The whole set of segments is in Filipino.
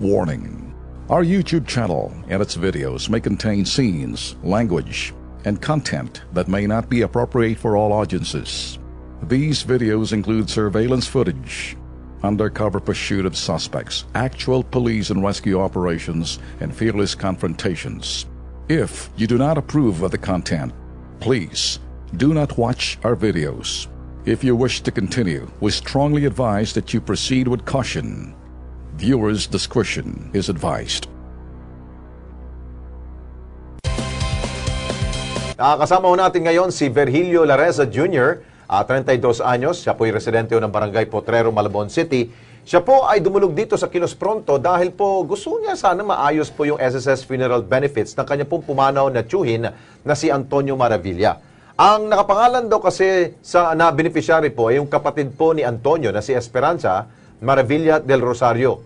Warning. Our YouTube channel and its videos may contain scenes, language, and content that may not be appropriate for all audiences. These videos include surveillance footage, undercover pursuit of suspects, actual police and rescue operations, and fearless confrontations. If you do not approve of the content, please do not watch our videos. If you wish to continue, we strongly advise that you proceed with caution. Viewers' discretion is advised. Kasama ho natin ngayon si Virgilio Lareza Jr., 32 anyos. Siya po ay residente ng Barangay Potrero, Malabon City. Siya po ay dumulog dito sa Kilos Pronto dahil po gusto niya sana maayos po yung SSS funeral benefits ng kanya pong pumanaw na tiyuhin na si Antonio Maravilla. Ang nakapangalan daw kasi na beneficiary po ay yung kapatid po ni Antonio na si Esperanza Maravilla del Rosario.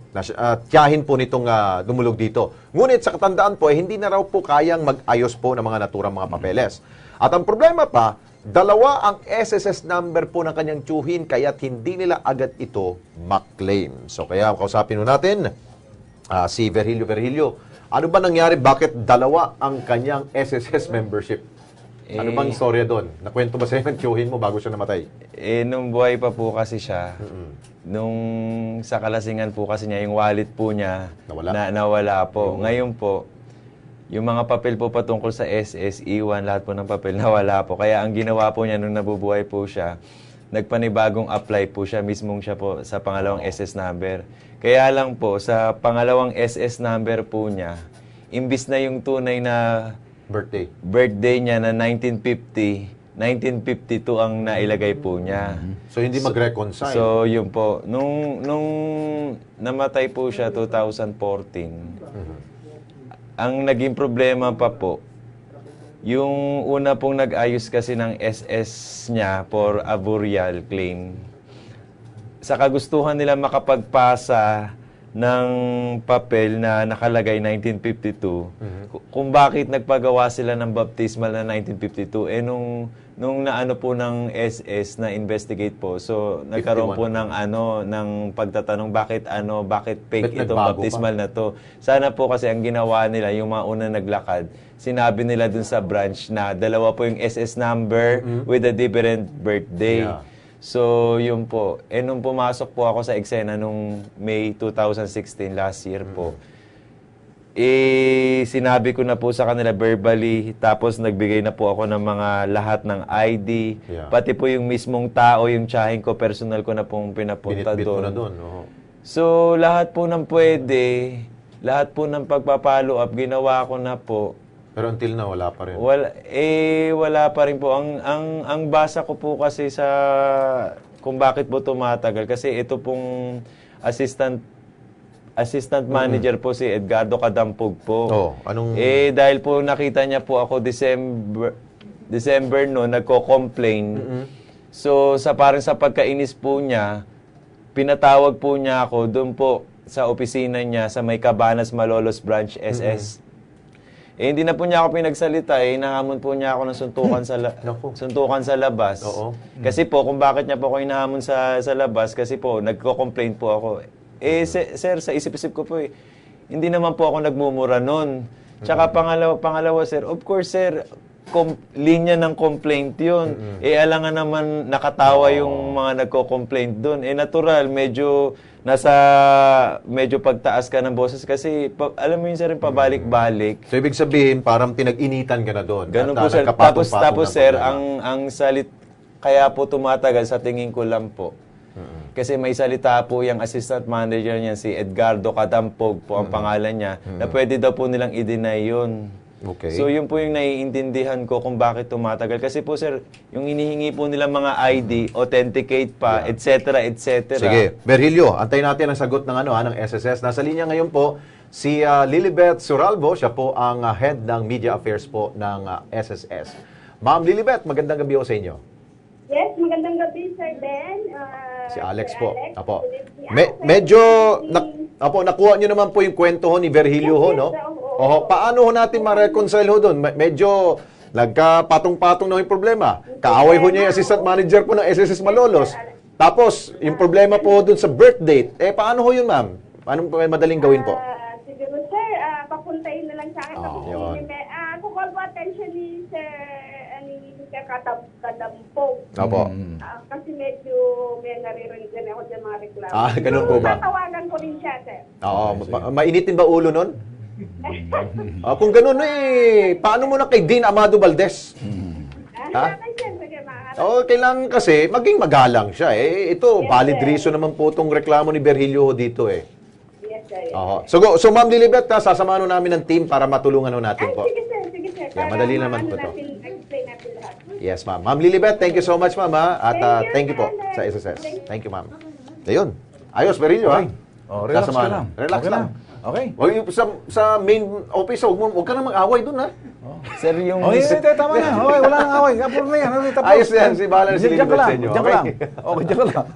Tiyahin po nitong dumulog dito. Ngunit sa katandaan po ay hindi na raw po kayang mag-ayos po ng mga naturang mga papeles. At ang problema pa, dalawa ang SSS number po ng kanyang tiyuhin kaya't hindi nila agad ito ma-claim. So kaya kausapin natin si Virgilio. Ano ba nangyari? Bakit dalawa ang kanyang SSS membership? Ano bang istorya doon? Nakwento ba sa'yo ng tiyuhin mo bago siya namatay? Nung buhay pa po kasi siya, nung sa kalasingan po kasi niya, yung wallet po niya, nawala po. Ngayon po, yung mga papel po patungkol sa SS, iwan, lahat po ng papel nawala po. Kaya ang ginawa po niya nung nabubuhay po siya, nagpanibagong apply po siya, mismong siya po sa pangalawang SS number. Kaya lang po, sa pangalawang SS number po niya, imbis na yung tunay na birthday niya na 1952 ang nailagay po niya. So, hindi mag-reconcile? So, yun po. Nung namatay po siya, 2014, ang naging problema pa po, yung una pong nag-ayos kasi ng SS niya for a burial claim, sa kagustuhan nila makapagpasa ng papel na nakalagay 1952, kung bakit nagpagawa sila ng baptismal na 1952, nung naano po ng SS na investigate po, so nagkaroon po ng pagtatanong bakit fake itong baptismal na to. Sana po kasi ang ginawa nila, yung mga unang naglakad, sinabi nila dun sa branch na dalawa po yung SS number with a different birthday. Yeah. So, yun po. Nung pumasok po ako sa eksena nung May 2016, last year po, sinabi ko na po sa kanila verbally, tapos nagbigay na po ako ng mga lahat ng ID, pati po yung mismong tao, yung tiyahin ko, personal ko na pong pinapunta doon. So, lahat po ng pwede, lahat po ng pagpapalo up, ginawa ko na po. Pero until na, wala pa rin. Wala pa rin po. Ang basa ko po kasi sa kung bakit po tumatagal, kasi ito pong assistant manager po si Edgardo Cadampog po. Dahil po nakita niya po ako December no, nagko-complain. So, parang sa pagkainis po niya, pinatawag po niya ako doon po sa opisina niya sa may Cabanas, Malolos Branch, SS. Hindi na po niya ako pinagsalita, hinahamon po niya ako ng suntukan sa labas. Kasi po, kung bakit niya po ako hinahamon sa labas, kasi po, nagko-complain po ako. Sir, sa isip-isip ko po hindi naman po ako nagmumura nun. Tsaka pangalawa, sir, of course, sir, linya ng complaint yun. Alangan naman nakatawa yung mga nagko-complaint dun. Natural, medyo pagtaas ka ng boses kasi alam mo yun, sir, pabalik-balik. So, ibig sabihin, parang pinag-initan ka na doon. Ganun po, sir. Tapos, sir, ang kaya po tumatagal sa tingin ko lang po. Kasi may salita po yung assistant manager niya, si Edgardo Cadampog po ang pangalan niya, na pwede daw po nilang i-deny yun. Okay. So, yun po yung naiintindihan ko kung bakit tumatagal. Kasi po, sir, yung inihingi po nilang mga ID, authenticate pa, etc., etc. Sige. Virgilio, antayin natin ang sagot ng SSS. Nasa linya ngayon po si Lilibet Suralvo. Siya po ang head ng media affairs po ng SSS. Ma'am Lilibet, magandang gabi po sa inyo. Yes, magandang gabi, Sir Ben. Si Alex po. Apo. Medyo, nakuha nyo naman po yung kwento ho ni Virgilio ho, no? Paano ho natin ma-reconcile ho doon? Medyo nagkapatong-patong na yung problema. Kaaway ho niya yung assistant manager po ng SSS Malolos. Tapos, yung problema po doon sa birth date, paano ho yun, ma'am? Paano po madaling gawin po? Siguro, sir, papuntahin na lang sa akin. yun. Kukol po attention ni Sir, Sir Kadampog. Opo. Kasi medyo may naririnig din ako dyan mga reklamo. Ganun po ba? Tatawagan ko rin siya, sir. Oo. Mainitin ba ulo nun? Kung ganun paano mo na kay Dean Amado Valdez? Kailangan kasi maging magalang siya. Ito, valid reason naman po itong reklamo ni Virgilio dito Yes, sir. So Ma'am Lilibet, sasamahan namin ng team para matulungan natin po. Sige, sir. Sige, sir. Yeah, madali naman po to. Explain natin lahat. Yes, ma'am. Ma'am Lilibet, thank you so much, ma'am. At thank you po Alex. sa SSS. Thank you, ma'am. Ayun. Ayos, Virgilio, ha? Relax ka Sasamahan. lang. Relax Okay lang. Okay. Sa main office, huwag ka na mag-away dun, ha? Sir, yung... Tama na. Okay, wala nang away. Kapuro na yan. Ayos yan. Bahala na si Diyan ka Lilibet lang. sa inyo. Diyan ka Okay? lang. Okay, diyan ka lang.